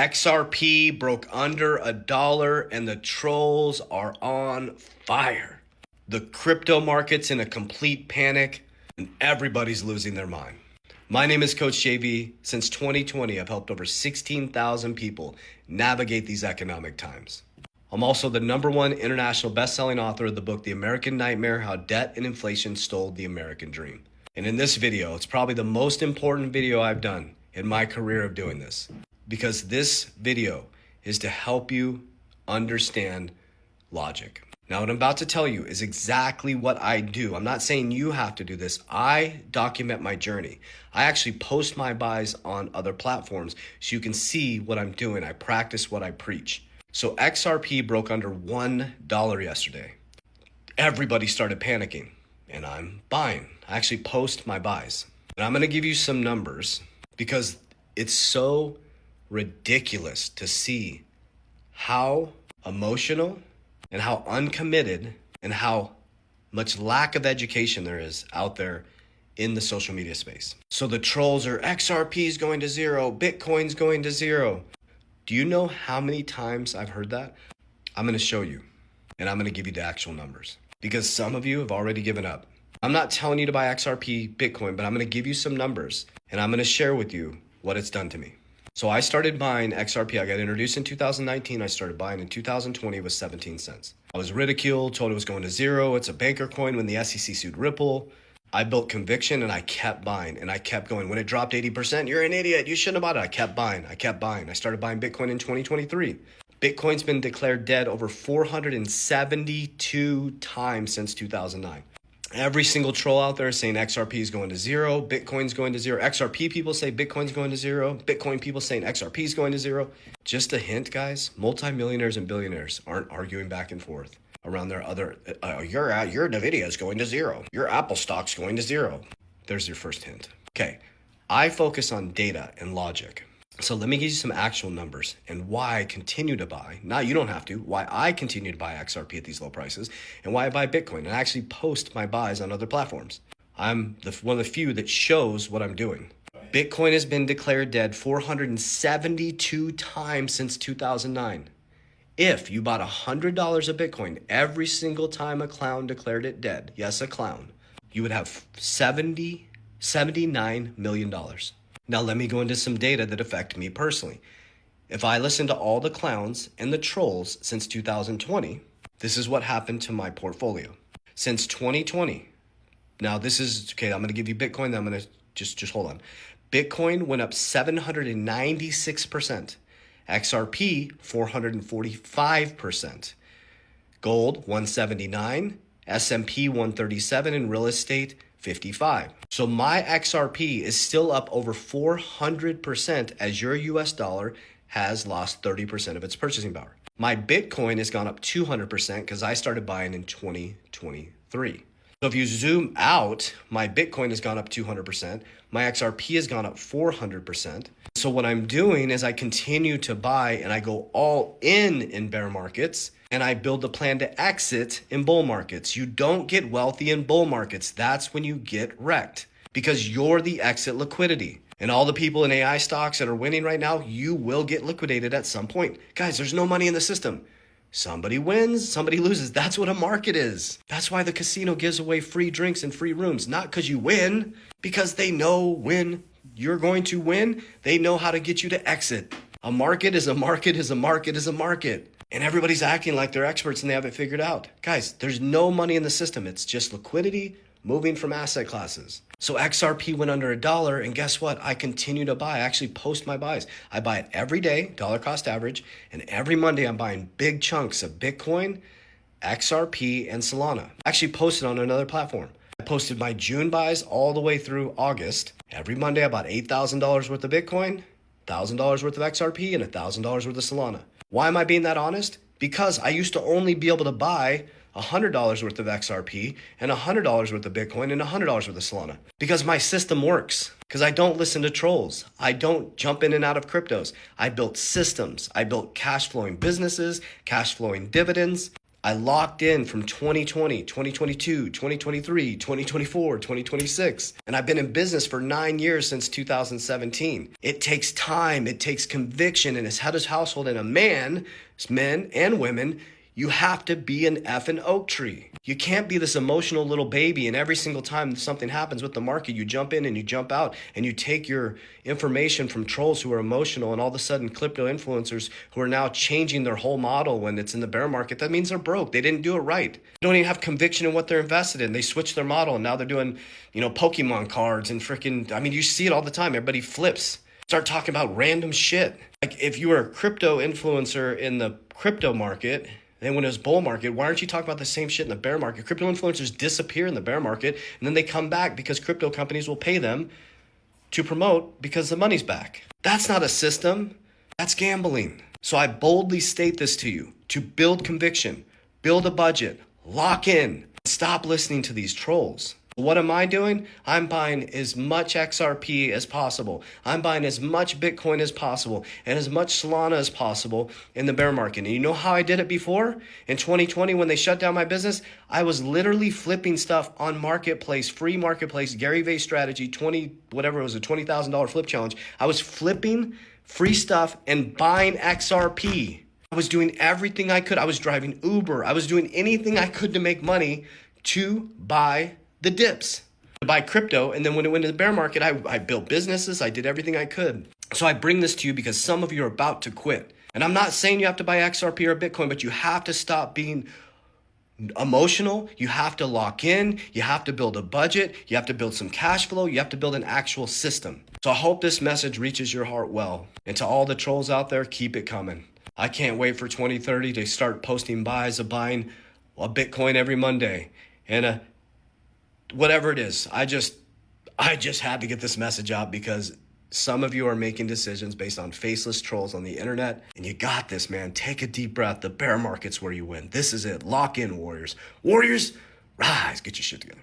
XRP broke under $1 and the trolls are on fire. The crypto market's in a complete panic and everybody's losing their mind. My name is Coach JV. Since 2020, I've helped over 16,000 people navigate these economic times. I'm also the #1 international best-selling author of the book, The American Nightmare: How Debt and Inflation Stole the American Dream. And in this video, it's probably the most important video I've done in my career of doing this, because this video is to help you understand logic. Now, what I'm about to tell you is exactly what I do. I'm not saying you have to do this. I document my journey. I actually post my buys on other platforms so you can see what I'm doing. I practice what I preach. So XRP broke under $1 yesterday. Everybody started panicking and I'm buying. I actually post my buys. And I'm going to give you some numbers because it's so ridiculous to see how emotional and how uncommitted and how much lack of education there is out there in the social media space. So the trolls are XRP's going to zero, Bitcoin's going to zero. Do you know how many times I've heard that? I'm going to show you, and I'm going to give you the actual numbers because some of you have already given up. I'm not telling you to buy XRP Bitcoin, but I'm going to give you some numbers and I'm going to share with you what it's done to me. So I started buying XRP. I got introduced in 2019. I started buying in 2020. It was 17 cents. I was ridiculed, told it was going to zero. It's a banker coin when the SEC sued Ripple. I built conviction and I kept buying and I kept going. When it dropped 80%, you're an idiot. You shouldn't have bought it. I kept buying. I kept buying. I started buying Bitcoin in 2023. Bitcoin's been declared dead over 472 times since 2009. Every single troll out there is saying XRP is going to zero, Bitcoin's going to zero. XRP people say Bitcoin's going to zero. Bitcoin people saying XRP is going to zero. Just a hint, guys, multimillionaires and billionaires aren't arguing back and forth around their other, your Nvidia is going to zero. Your Apple stock's going to zero. There's your first hint. Okay, I focus on data and logic. So let me give you some actual numbers and why I continue to buy. Now you don't have to. Why I continue to buy XRP at these low prices and why I buy Bitcoin and I actually post my buys on other platforms. I'm one of the few that shows what I'm doing. Bitcoin has been declared dead 472 times since 2009. If you bought $100 of Bitcoin every single time a clown declared it dead, yes, a clown, you would have $79 million. Now, let me go into some data that affect me personally. If I listen to all the clowns and the trolls since 2020, this is what happened to my portfolio. Since 2020, now this is, okay, I'm going to give you Bitcoin, then I'm going to just hold on. Bitcoin went up 796%. XRP, 445%. Gold, 179. S&P, 137. And real estate, 55. So my XRP is still up over 400% as your US dollar has lost 30% of its purchasing power. My Bitcoin has gone up 200% because I started buying in 2023. So if you zoom out, my Bitcoin has gone up 200%. My XRP has gone up 400%. So what I'm doing is I continue to buy and I go all in bear markets and I build a plan to exit in bull markets. You don't get wealthy in bull markets. That's when you get wrecked because you're the exit liquidity. And all the people in AI stocks that are winning right now, you will get liquidated at some point. Guys, there's no money in the system. Somebody wins, somebody loses. That's what a market is. That's why the casino gives away free drinks and free rooms. Not because you win, because they know when you're going to win. They know how to get you to exit. A market is a market is a market is a market. And everybody's acting like they're experts and they have it figured out. Guys, there's no money in the system. It's just liquidity moving from asset classes. So XRP went under $1 and guess what? I continue to buy. I actually post my buys. I buy it every day, dollar cost average, and every Monday I'm buying big chunks of Bitcoin, XRP, and Solana. I actually posted on another platform. I posted my June buys all the way through August. Every Monday I bought $8,000 worth of Bitcoin, $1,000 worth of XRP, and $1,000 worth of Solana. Why am I being that honest? Because I used to only be able to buy $100 worth of XRP and $100 worth of Bitcoin and $100 worth of Solana because my system works. Because I don't listen to trolls. I don't jump in and out of cryptos. I built systems. I built cash flowing businesses, cash flowing dividends. I locked in from 2020, 2022, 2023, 2024, 2026. And I've been in business for 9 years since 2017. It takes time, it takes conviction, and as head of household and a man, men and women, you have to be an effing oak tree. You can't be this emotional little baby and every single time something happens with the market, you jump in and you jump out and you take your information from trolls who are emotional and all of a sudden crypto influencers who are now changing their whole model when it's in the bear market. That means they're broke. They didn't do it right. They don't even have conviction in what they're invested in. They switched their model and now they're doing, Pokemon cards and you see it all the time. Everybody flips. Start talking about random shit. Like if you were a crypto influencer in the crypto market, then when it was bull market, why aren't you talking about the same shit in the bear market? Crypto influencers disappear in the bear market, and then they come back because crypto companies will pay them to promote because the money's back. That's not a system. That's gambling. So I boldly state this to you, to build conviction, build a budget, lock in, stop listening to these trolls. What am I doing? I'm buying as much XRP as possible. I'm buying as much Bitcoin as possible and as much Solana as possible in the bear market. And you know how I did it before? In 2020, when they shut down my business, I was literally flipping stuff on Marketplace, free Marketplace, Gary Vee strategy, a $20,000 flip challenge. I was flipping free stuff and buying XRP. I was doing everything I could. I was driving Uber. I was doing anything I could to make money to buy the dips, to buy crypto. And then when it went to the bear market, I built businesses. I did everything I could. So I bring this to you because some of you are about to quit. And I'm not saying you have to buy XRP or Bitcoin, but you have to stop being emotional. You have to lock in. You have to build a budget. You have to build some cash flow. You have to build an actual system. So I hope this message reaches your heart well. And to all the trolls out there, keep it coming. I can't wait for 2030 to start posting buys of buying a Bitcoin every Monday and whatever it is. I just had to get this message out because some of you are making decisions based on faceless trolls on the internet. And you got this, man. Take a deep breath. The bear market's where you win. This is it. Lock in, warriors. Warriors, rise. Get your shit together.